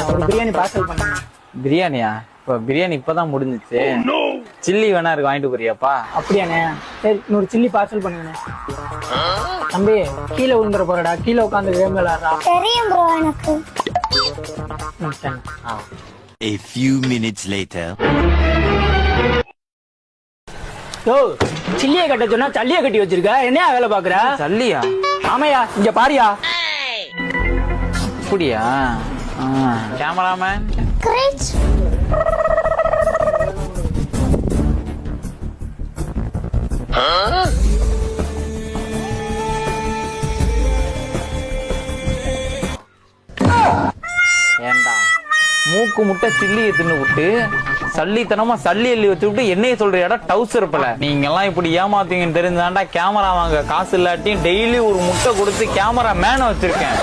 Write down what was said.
ஒரு பிரியாணி பார்சல் பண்ணுங்க. பிரியாணியா? இப்ப பிரியாணி இப்பதான் முடிஞ்சிச்சு. சில்லி வேணா இருக்கு, வாங்கிட்டு போறியாப்பா? அப்படியாண்ணே? சரி, 100 சில்லி பார்சல் பண்ணுங்கண்ணே. தம்பி கீழே விழுந்துற போறடா, கீழே உட்காந்து கேம் விளையாடுறா. தெரியும் ப்ரோ எனக்கு. A few minutes later. யோ, சில்லியை கட்ட சொன்னா சல்லியை கட்டி வச்சிருக்க, என்னையா வேலை பாக்குற? சல்லியா? ஆமையா, இங்க பாரியா. அப்படியா? Cameraman great. ஏண்டா மூக்கு முட்டை சில்லியை தின்னு விட்டு சல்லித்தனமா சல்லி எள்ளி வச்சு விட்டு என்னைய சொல்றியாடா டவுசர் பல. நீங்க எல்லாம் இப்படி ஏமாத்தீங்கன்னு தெரிஞ்சாண்டா கேமரா வாங்க காசு இல்லாட்டியும் டெய்லி ஒரு முட்டை கொடுத்து கேமரா மேன வச்சிருக்கேன்.